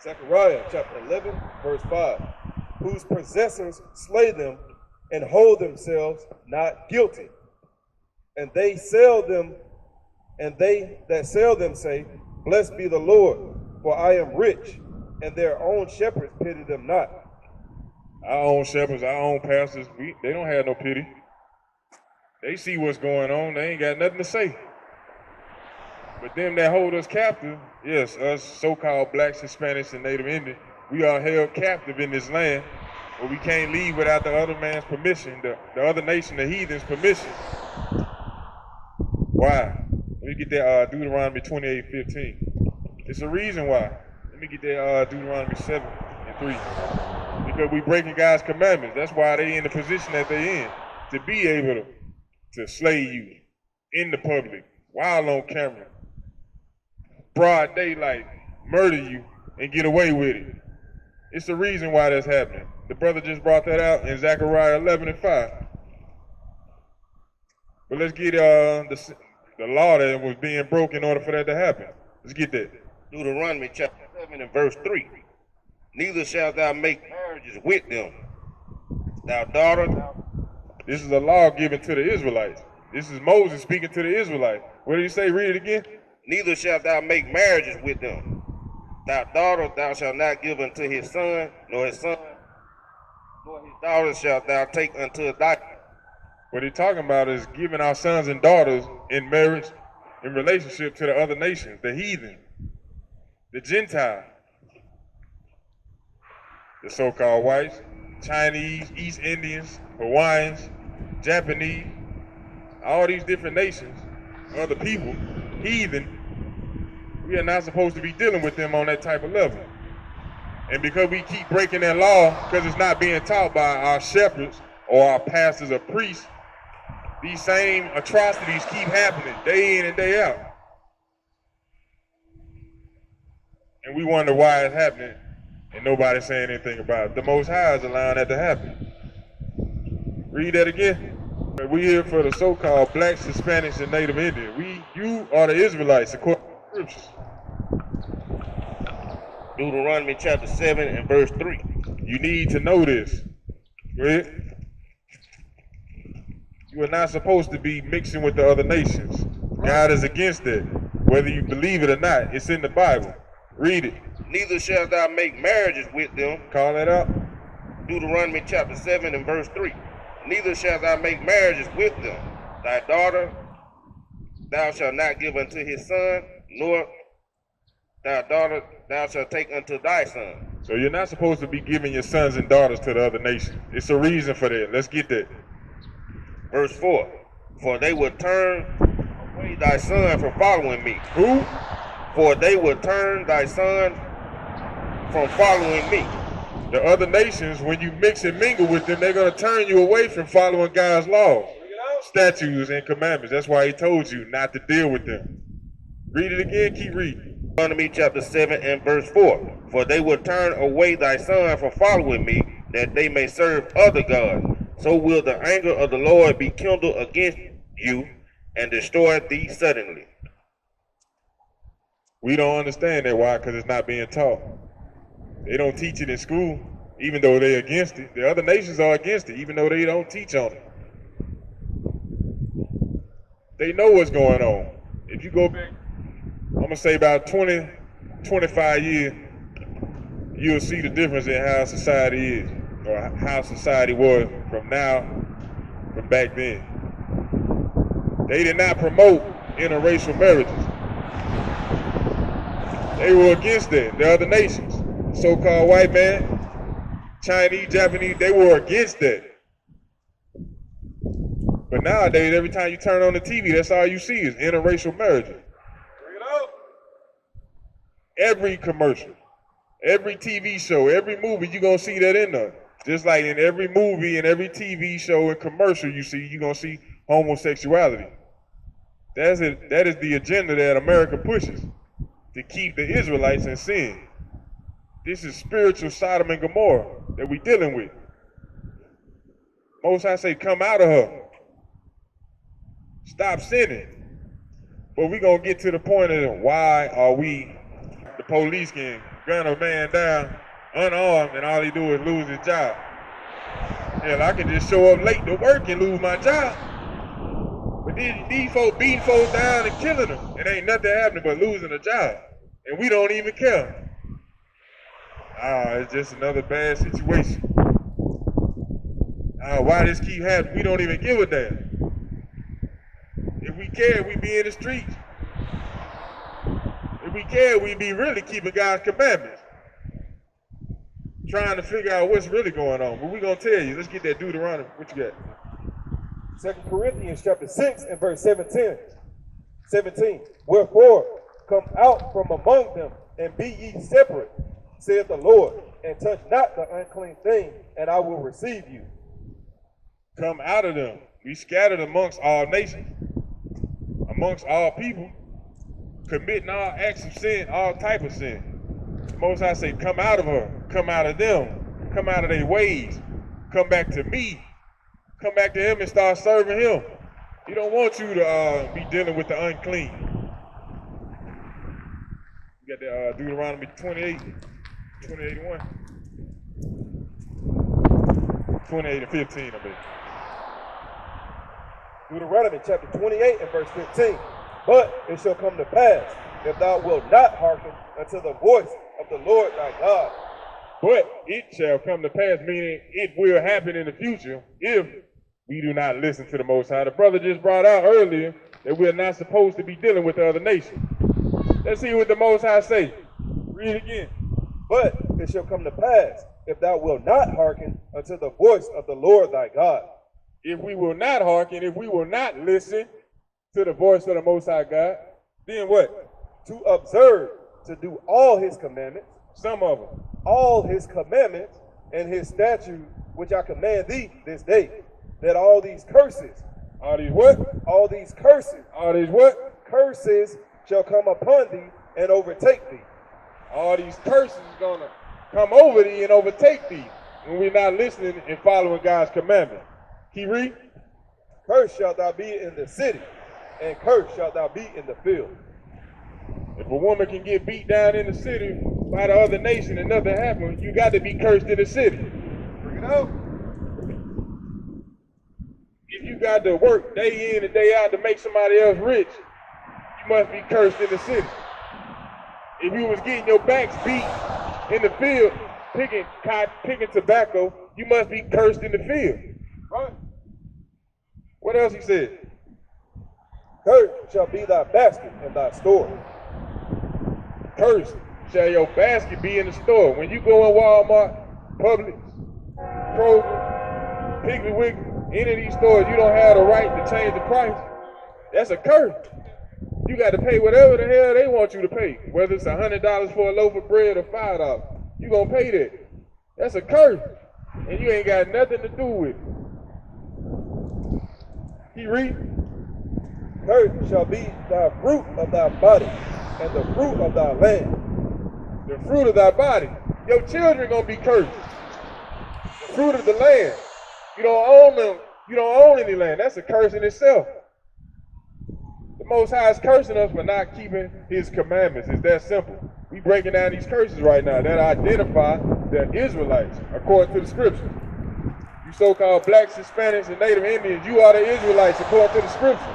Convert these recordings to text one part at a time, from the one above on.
Zechariah chapter 11, verse 5. Whose possessors slay them and hold themselves not guilty. And they that sell them say, Blessed be the Lord, for I am rich, and their own shepherds pity them not. Our own shepherds, our own pastors, they don't have no pity. They see what's going on, they ain't got nothing to say. But them that hold us captive, yes, us so-called blacks, Hispanics, and Native Indians, we are held captive in this land, but we can't leave without the other man's permission, the other nation, the heathen's permission. Why? Let me get that Deuteronomy 28:15. It's a reason why. Let me get that Deuteronomy 7:3. Because we breaking God's commandments. That's why they in the position that they in, to be able to slay you in the public, while on camera, broad daylight, murder you, and get away with it. It's the reason why that's happening. The brother just brought that out in Zechariah 11:5. But let's get the law that was being broken in order for that to happen. Let's get that. Deuteronomy chapter 7 and verse 3. Neither shalt thou make marriages with them. Thou daughter, This is a law given to the Israelites. This is Moses speaking to the Israelites. What did he say? Read it again. Neither shalt thou make marriages with them. Thy daughter thou shalt not give unto his son, nor his daughter shalt thou take unto thy. What he's talking about is giving our sons and daughters in marriage, in relationship to the other nations, the heathen, the Gentile, the so-called whites, Chinese, East Indians, Hawaiians, Japanese, all these different nations, other people, heathen. We are not supposed to be dealing with them on that type of level. And because we keep breaking that law, because it's not being taught by our shepherds or our pastors or priests, these same atrocities keep happening day in and day out. And we wonder why it's happening, and nobody's saying anything about it. The Most High is allowing that to happen. Read that again. We here for the so-called blacks, Hispanics, and Native Indians. You are the Israelites, according to the scriptures. Deuteronomy chapter 7 and verse 3. You need to know this. Right? You are not supposed to be mixing with the other nations. God is against it. Whether you believe it or not, it's in the Bible. Read it. Neither shalt thou make marriages with them. Call that out. Deuteronomy chapter 7 and verse 3. Neither shalt thou make marriages with them. Thy daughter thou shalt not give unto his son, nor thy daughter thou shalt take unto thy son. So you're not supposed to be giving your sons and daughters to the other nations. It's a reason for that. Let's get that. Verse 4. For they will turn away thy son from following me. Who? For they will turn thy son from following me. The other nations, when you mix and mingle with them, they're going to turn you away from following God's laws, statutes, and commandments. That's why he told you not to deal with them. Read it again. Keep reading. Deuteronomy chapter 7 and verse 4. For they will turn away thy son from following me, that they may serve other gods. So will the anger of the Lord be kindled against you and destroy thee suddenly. We don't understand that. Why? Because it's not being taught. They don't teach it in school, even though they're against it. The other nations are against it, even though they don't teach on it. They know what's going on. If you go back, I'm going to say about 20, 25 years, you'll see the difference in how society is, or how society was from back then. They did not promote interracial marriages. They were against it, the other nations. So-called white man, Chinese, Japanese, they were against that. But nowadays, every time you turn on the TV, that's all you see is interracial marriages. Bring it up. Every commercial, every TV show, every movie, you're going to see that in there. Just like in every movie and every TV show and commercial you see, you're going to see homosexuality. That is the agenda that America pushes, to keep the Israelites in sin. This is spiritual Sodom and Gomorrah that we're dealing with. Most High say, come out of her. Stop sinning. But we're going to get to the point of why are we, the police can gun a man down unarmed and all he do is lose his job. Hell, I can just show up late to work and lose my job. But these folks beating folks down and killing them. It ain't nothing happening but losing a job. And we don't even care. It's just another bad situation. Why this keep happening? We don't even give a damn. If we cared, we'd be in the streets. If we cared, we'd be really keeping God's commandments. Trying to figure out what's really going on. But we're going to tell you. Let's get that Deuteronomy. What you got? 2 Corinthians chapter 6 and verse 17. Wherefore, come out from among them, and be ye separate, saith the Lord, and touch not the unclean thing, and I will receive you. Come out of them. We scattered amongst all nations, amongst all people, committing all acts of sin, all type of sin. The Most High say, come out of her, come out of them, come out of their ways, come back to me, come back to him and start serving him. He don't want you to be dealing with the unclean. You got the Deuteronomy 28 and 1. 28 and 15, I bet. Deuteronomy chapter 28 and verse 15. But it shall come to pass, if thou wilt not hearken unto the voice of the Lord thy God. But it shall come to pass, meaning it will happen in the future if we do not listen to the Most High. The brother just brought out earlier that we're not supposed to be dealing with the other nations. Let's see what the Most High say. Read it again. But it shall come to pass, if thou wilt not hearken unto the voice of the Lord thy God. If we will not hearken, if we will not listen to the voice of the Most High God, then what? To observe, to do all his commandments, some of them, all his commandments and his statutes, which I command thee this day, that all these curses, all these what? All these curses, all these what? Curses shall come upon thee and overtake thee. All these curses is gonna come over thee and overtake thee when we're not listening and following God's commandment. Keep reading. Cursed shalt thou be in the city, and cursed shalt thou be in the field. If a woman can get beat down in the city by the other nation and nothing happens, you got to be cursed in the city. Bring it out. If you got to work day in and day out to make somebody else rich, you must be cursed in the city. If you was getting your backs beat in the field, picking tobacco, you must be cursed in the field. Right? What else he said? Cursed shall be thy basket and thy store. Cursed shall your basket be in the store. When you go in Walmart, Publix, Kroger, Piggly Wiggly, any of these stores, you don't have the right to change the price. That's a curse. You got to pay whatever the hell they want you to pay. Whether it's $100 for a loaf of bread or $5, you gonna pay that. That's a curse. And you ain't got nothing to do with it. He read. Cursed shall be thy fruit of thy body, and the fruit of thy land. The fruit of thy body. Your children gonna be cursed. The fruit of the land. You don't own them. You don't own any land. That's a curse in itself. The Most High is cursing us for not keeping his commandments. It's that simple. We breaking down these curses right now that identify the Israelites according to the scripture. You so-called blacks, Hispanics, and Native Indians, you are the Israelites according to the scripture.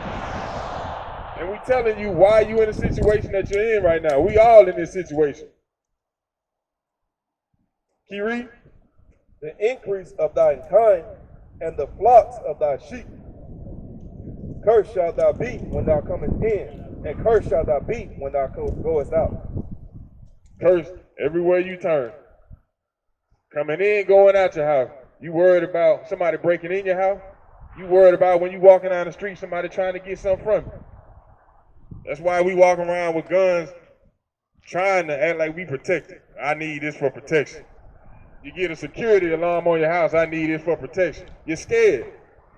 And we telling you why you in the situation that you're in right now. We all in this situation. Can you read? The increase of thine kind and the flocks of thy sheep. Cursed shalt thou be when thou comest in, and cursed shalt thou be when thou goest out. Cursed everywhere you turn. Coming in, going out your house. You worried about somebody breaking in your house? You worried about when you walking down the street, somebody trying to get something from you? That's why we walk around with guns, trying to act like we protected. I need this for protection. You get a security alarm on your house, I need this for protection. You're scared.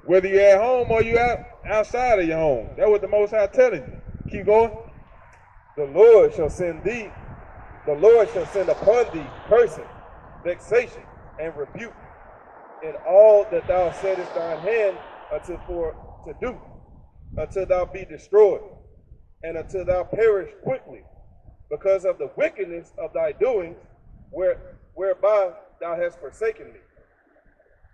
Whether you're at home or you outside of your home. That's what the Most High telling you. Keep going. The Lord shall send upon thee cursing, vexation, and rebuke in all that thou settest thine hand to do, until thou be destroyed, and until thou perish quickly. because of the wickedness of thy doings, whereby thou hast forsaken me.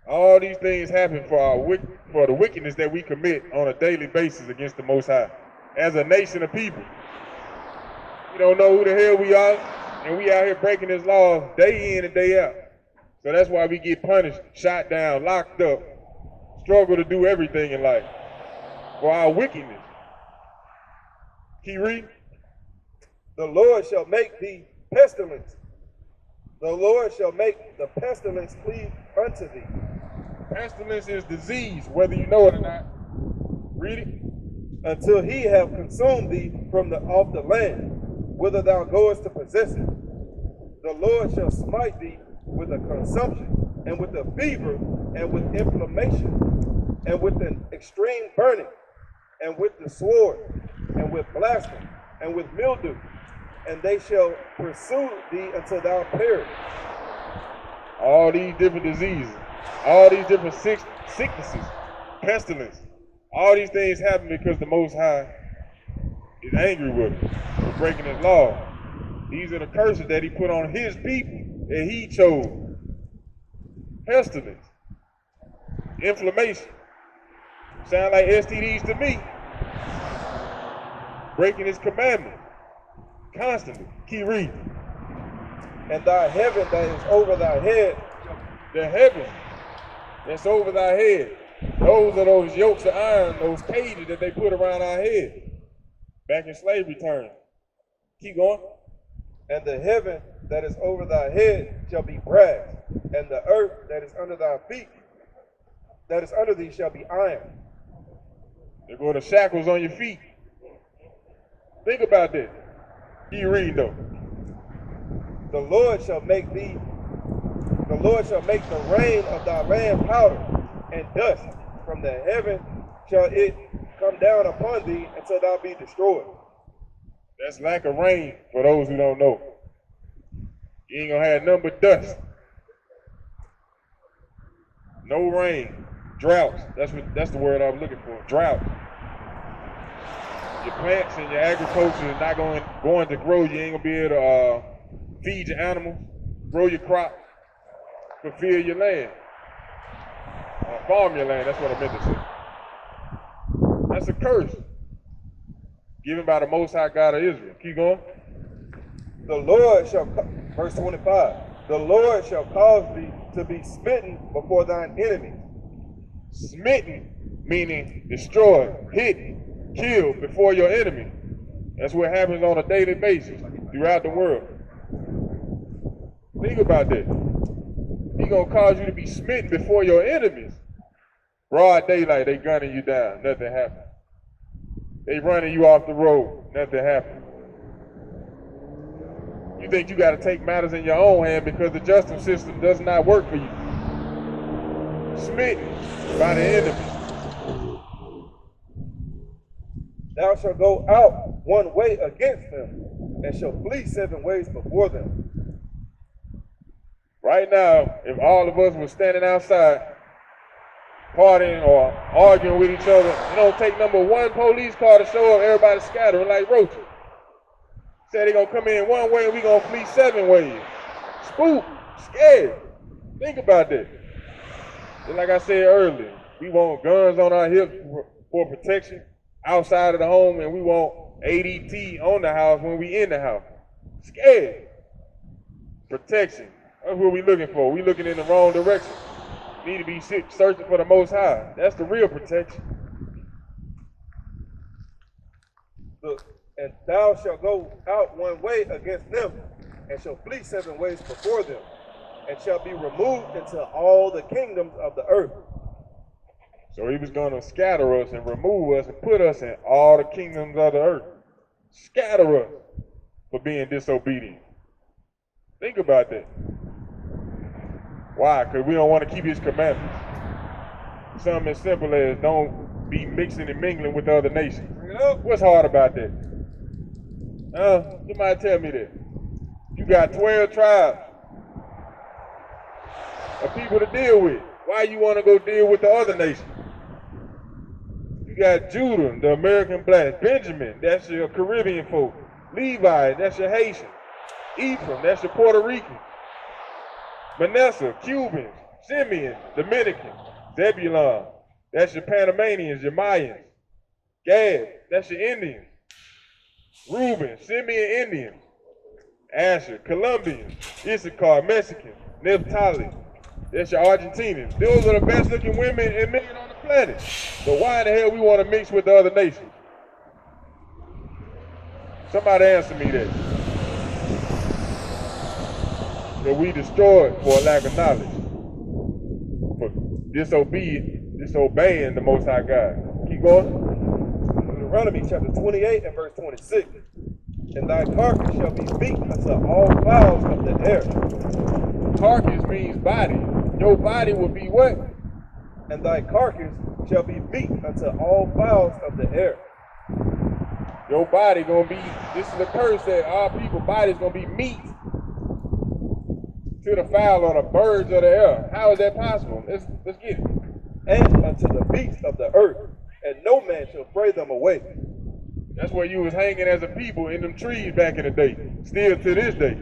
All these things happen for the wickedness that we commit on a daily basis against the Most High. As a nation of people, we don't know who the hell we are, and we out here breaking His laws day in and day out. So that's why we get punished, shot down, locked up, struggle to do everything in life for our wickedness. Keep reading. The Lord shall make thee pestilence. The Lord shall make the pestilence cleave unto thee. Pestilence is disease, whether you know it or not. Read it. Until he have consumed thee from off the land, whither thou goest to possess it. The Lord shall smite thee with a consumption, and with a fever, and with inflammation, and with an extreme burning, and with the sword, and with blasting, and with mildew, and they shall pursue thee until thou perish. All these different diseases, all these different sicknesses, pestilence, all these things happen because the Most High is angry with us for breaking His law. These are the curses that He put on His people that He chose. Pestilence, inflammation, sound like STDs to me. Breaking His commandments constantly. Keep reading. And thy heaven that is over thy head, the heaven that's over thy head. Those are those yokes of iron, those cages that they put around our head back in slavery times. Keep going. And the heaven that is over thy head shall be brass, and the earth that is under thy feet, that is under thee, shall be iron. There go the shackles on your feet. Think about that. Keep reading though. The Lord shall make the rain of thy land powder, and dust from the heaven shall it come down upon thee until thou be destroyed. That's lack of rain for those who don't know. You ain't gonna have nothing but dust. No rain. Droughts. That's the word I was looking for. Drought. Your plants and your agriculture is not going to grow. You ain't gonna be able to feed your animals, grow your crops, fulfill your land. Farm your land, that's what I meant to say. That's a curse given by the Most High God of Israel. Keep going. The Lord shall, verse 25, the Lord shall cause thee to be smitten before thine enemies. Smitten, meaning destroyed, hit, killed before your enemy. That's what happens on a daily basis throughout the world. Think about that. He's going to cause you to be smitten before your enemies. Broad daylight, they gunning you down, nothing happened. They running you off the road, nothing happened. You think you got to take matters in your own hand because the justice system does not work for you. Smitten by the enemy. Thou shalt go out one way against them, and shall flee 7 ways before them. Right now, if all of us were standing outside, partying or arguing with each other, it don't take number one police car to show up, everybody scattering like roaches. Said they're gonna come in one way and we gonna flee 7 ways. Spook, scared. Think about that. And like I said earlier, we want guns on our hips for protection outside of the home, and we want ADT on the house when we in the house. Scared. Protection. That's what we looking for. We looking in the wrong direction. Need to be searching for the Most High. That's the real protection. Look, and thou shalt go out one way against them, and shall flee 7 ways before them, and shall be removed into all the kingdoms of the earth. So he was going to scatter us and remove us and put us in all the kingdoms of the earth. Scatter us for being disobedient. Think about that. Why? Because we don't want to keep His commandments. Something as simple as don't be mixing and mingling with other nations. What's hard about that? Somebody tell me that. You got 12 tribes of people to deal with. Why you want to go deal with the other nations? You got Judah, the American blacks. Benjamin, that's your Caribbean folk. Levi, that's your Haitian. Ephraim, that's your Puerto Rican. Manasseh, Cubans. Simeon, Dominican. Zebulon, that's your Panamanians, your Mayans. Gad, that's your Indians. Reuben, Simeon, Indians. Asher, Colombians. Issachar, Mexican. Naphtali, that's your Argentinians. Those are the best looking women and men on the planet. So why in the hell we want to mix with the other nations? Somebody answer me that. That we destroyed for a lack of knowledge. For disobeying the Most High God. Keep going. Deuteronomy chapter 28 and verse 26. And thy carcass shall be meat unto all fowls of the air. Carcass means body. Your body will be what? And thy carcass shall be meat unto all fowls of the air. Your body gonna be, this is the curse that our people's body's gonna be meat to the fowl or the birds of the air. How is that possible? Let's get it. And unto the beasts of the earth, and no man shall fray them away. That's where you was hanging as a people in them trees back in the day. Still to this day.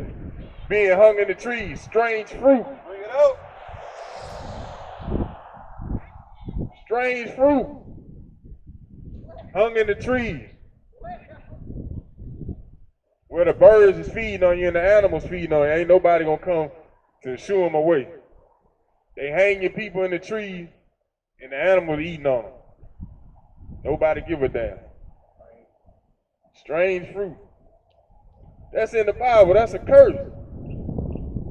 Being hung in the trees, strange fruit. Bring it out. Strange fruit. Hung in the trees. Where the birds is feeding on you and the animals feeding on you. Ain't nobody gonna come to shoo them away. They hang your people in the trees and the animals eating on them. Nobody give a damn. Strange fruit. That's in the Bible. That's a curse.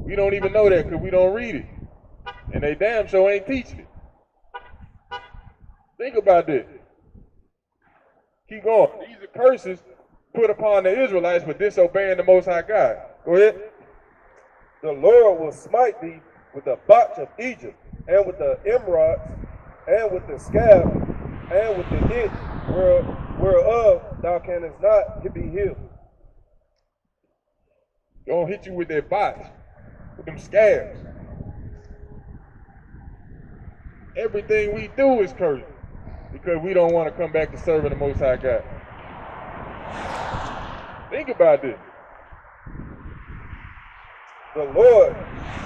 We don't even know that because we don't read it. And they damn sure ain't teaching it. Think about this. Keep going. These are curses put upon the Israelites for disobeying the Most High God. Go ahead. The Lord will smite thee with the botch of Egypt, and with the emerods, and with the scab, and with the itch, whereof thou canst not be healed. Gonna hit you with that botch, with them scabs. Everything we do is cursed because we don't want to come back to serving the Most High God. Think about this. The Lord,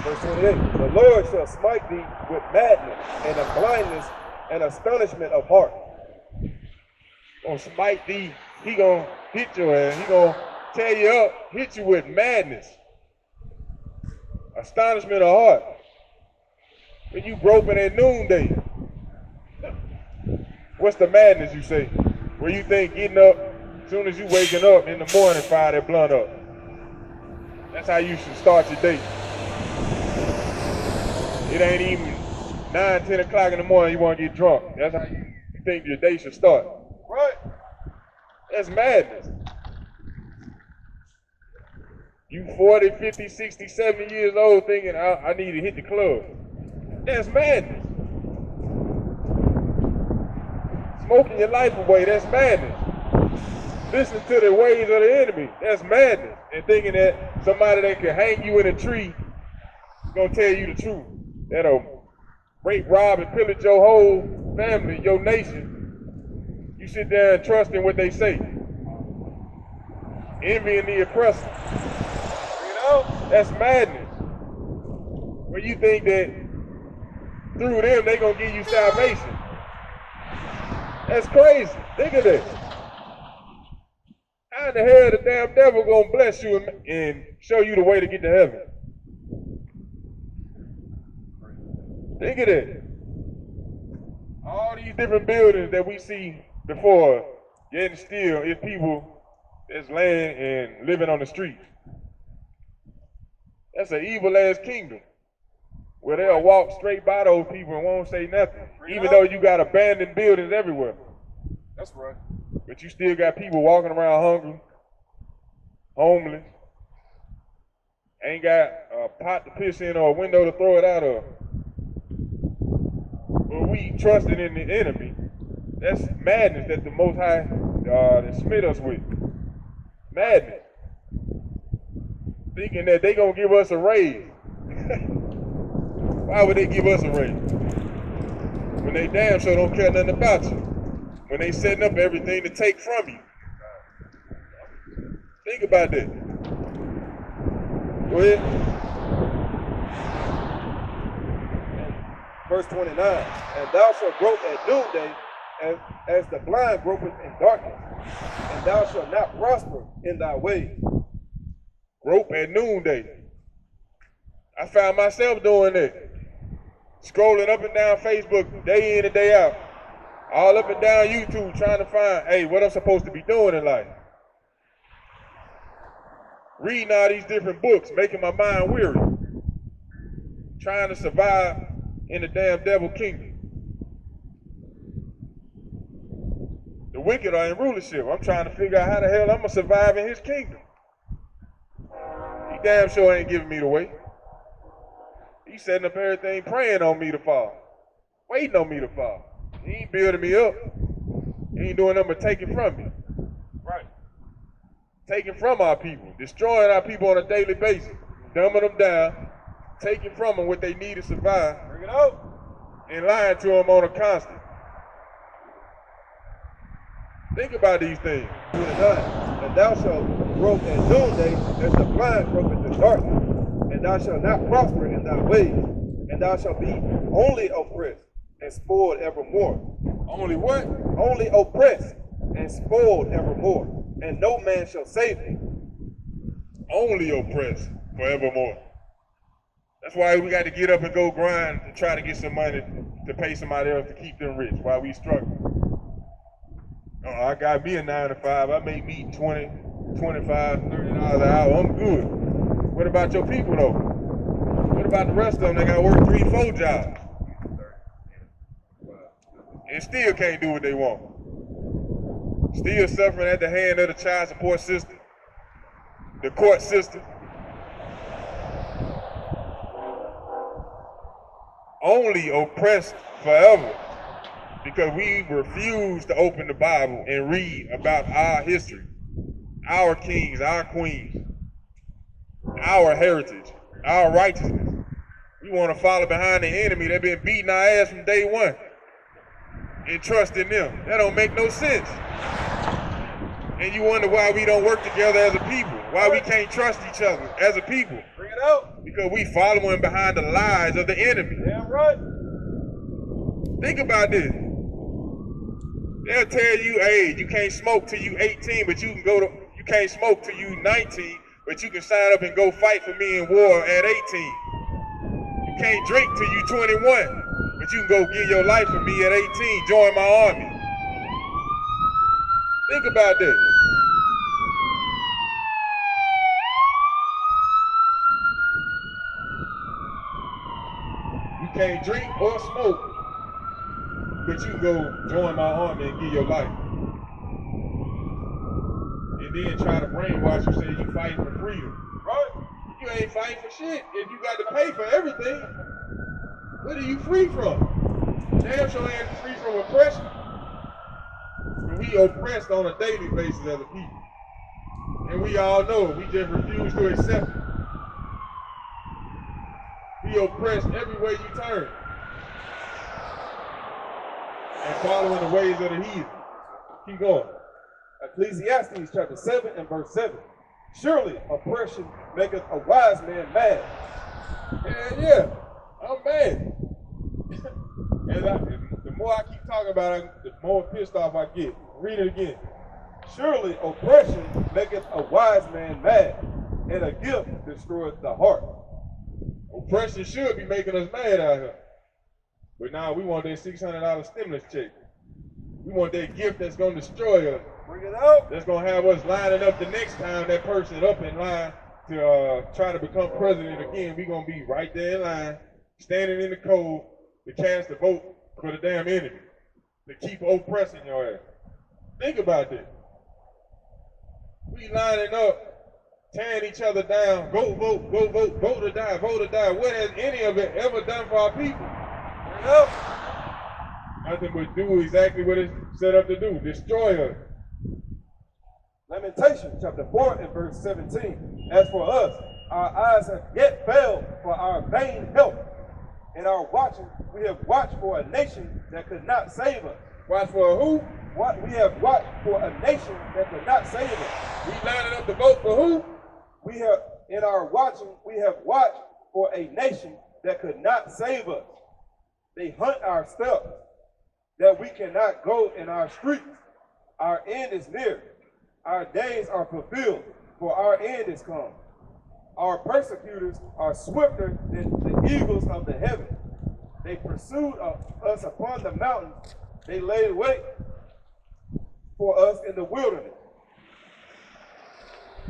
verse 28, the Lord shall smite thee with madness and a blindness and astonishment of heart. Gonna smite thee, he gonna hit your ass, he gonna tear you up, hit you with madness, astonishment of heart. When you groping at noonday, what's the madness you say? Where you think getting up, as soon as you waking up in the morning, fire that blunt up. That's how you should start your day. It ain't even 9, 10 o'clock in the morning you want to get drunk. That's how you think your day should start. Right? That's madness. You 40, 50, 60, 70 years old thinking I need to hit the club. That's madness. Smoking your life away, that's madness. Listening to the ways of the enemy, that's madness. And thinking that somebody that can hang you in a tree is gonna tell you the truth. That'll rape, rob, and pillage your whole family, your nation. You sit there and trust in what they say. Envying the oppressor. You know, that's madness. Where you think that through them they gonna give you salvation. That's crazy. Think of that. How in the hell the damn devil gonna bless you and show you the way to get to heaven? Think of that. All these different buildings that we see before getting still is people that's laying and living on the street. That's an evil ass kingdom where they'll walk straight by those people and won't say nothing, even though you got abandoned buildings everywhere. That's right. But you still got people walking around hungry, homeless, ain't got a pot to piss in or a window to throw it out of. But we trusting in the enemy. That's madness that the Most High smit us with. Madness. Thinking that they gonna give us a raise. Why would they give us a raise? When they damn sure don't care nothing about you. When they setting up everything to take from you. Think about that. Go ahead. Verse 29, and thou shalt grope at noonday as the blind gropeth in darkness, and thou shalt not prosper in thy ways. Grope at noonday. I found myself doing that. Scrolling up and down Facebook day in and day out. All up and down YouTube trying to find, hey, what I'm supposed to be doing in life. Reading all these different books, making my mind weary. Trying to survive in the damn devil kingdom. The wicked are in rulership. I'm trying to figure out how the hell I'm going to survive in his kingdom. He damn sure ain't giving me the way. He's setting up everything, praying on me to fall. Waiting on me to fall. He ain't building me up. He ain't doing nothing but taking from me. Right. Taking from our people. Destroying our people on a daily basis. Dumbing them down. Taking from them what they need to survive. Bring it out. And lying to them on a constant. Think about these things. 29, and thou shalt grope at noonday as the blind grope in the darkness, and thou shalt not prosper in thy ways, and thou shalt be only oppressed and spoiled evermore. Only what? Only oppressed and spoiled evermore, and no man shall save thee. Only oppressed forevermore. That's why we got to get up and go grind to try to get some money to pay somebody else to keep them rich while we struggle. I got me a 9 to 5. I make me $20, $25, $30 an hour. I'm good. What about your people though? What about the rest of them that got to work 3, 4 jobs? And still can't do what they want. Still suffering at the hand of the child support system, the court system. Only oppressed forever because we refuse to open the Bible and read about our history, our kings, our queens, our heritage, our righteousness. We want to follow behind the enemy that been beating our ass from day one and trust in them. That don't make no sense. And you wonder why we don't work together as a people, why we can't trust each other as a people. Bring it out. Because we following behind the lies of the enemy. Damn right. Think about this. They'll tell you, hey, you can't smoke till you 18, but you can't smoke till you 19, but you can sign up and go fight for me in war at 18. You can't drink till you 21, but you can go give your life for me at 18, join my army. Think about that. You can't drink or smoke, but you can go join my army and give your life. And then try to brainwash you, say you fighting for freedom. Right? You ain't fighting for shit. If you got to pay for everything, what are you free from? Damn sure ain't free from oppression. But we oppressed on a daily basis as a people. And we all know it. We just refuse to accept it. We oppressed every way you turn. And following the ways of the heathen. Keep going. Ecclesiastes chapter 7 and verse 7. Surely oppression maketh a wise man mad. And yeah, I'm mad. And the more I keep talking about it, the more pissed off I get. Read it again. Surely oppression maketh a wise man mad, and a gift destroyeth the heart. Oppression should be making us mad out here. But now we want that $600 stimulus check. We want that gift that's going to destroy us. Bring it out. That's going to have us lining up the next time that person up in line to try to become president again. We're going to be right there in line, standing in the cold to cast a vote for the damn enemy, to keep oppressing your ass. Think about that. We lining up, tearing each other down, go vote, vote or die, vote or die. What has any of it ever done for our people? Nope. Nothing but do exactly what it's set up to do, destroy us. Lamentations chapter 4 and verse 17. As for us, our eyes have yet failed for our vain help. In our watching, we have watched for a nation that could not save us. Watch for who? We have watched for a nation that could not save us. We lining up to vote for who? We have, in our watching, we have watched for a nation that could not save us. They hunt our steps, that we cannot go in our streets. Our end is near. Our days are fulfilled, for our end is come. Our persecutors are swifter than the eagles of the heaven. They pursued us upon the mountains. They laid wait for us in the wilderness.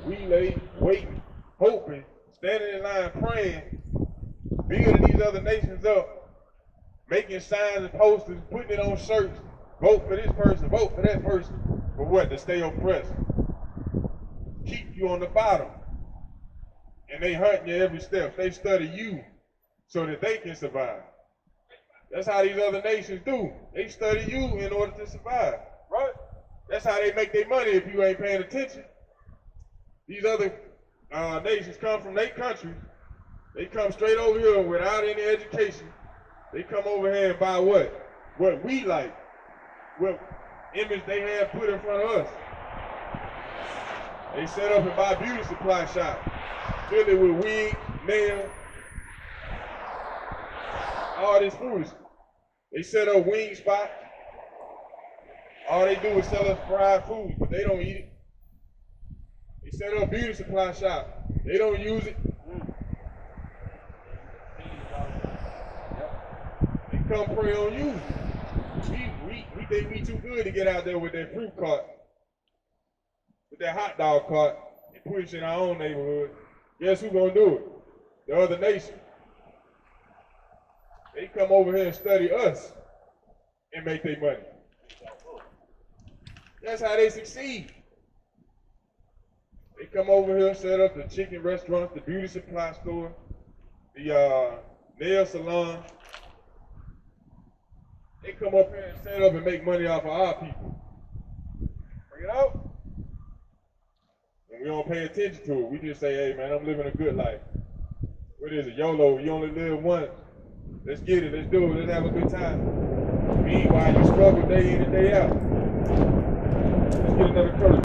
We lay waiting, hoping, standing in line praying, building these other nations up, making signs and posters, putting it on shirts, vote for this person, vote for that person. For what? To stay oppressed. Keep you on the bottom. And they hunting you every step. They study you so that they can survive. That's how these other nations do. They study you in order to survive, right? That's how they make their money if you ain't paying attention. These other nations come from their countries. They come straight over here without any education. They come over here and buy what? What we like. What image they have put in front of us. They set up and buy beauty supply shops. Fill it with wigs, nails, all this foolishness. They set up wing spots. All they do is sell us fried food, but they don't eat it. They set up beauty supply shop. They don't use it. They come prey on you. We think we too good to get out there with that fruit cart, with that hot dog cart, and push in our own neighborhood. Guess who's gonna do it? The other nation. They come over here and study us and make their money. That's how they succeed. They come over here, set up the chicken restaurants, the beauty supply store, the nail salon. They come up here and set up and make money off of our people. Bring it out. And we don't pay attention to it. We just say, hey man, I'm living a good life. What is it? YOLO, you only live once. Let's get it, let's do it, let's have a good time. Meanwhile, you struggle day in and day out. Let's get another curse.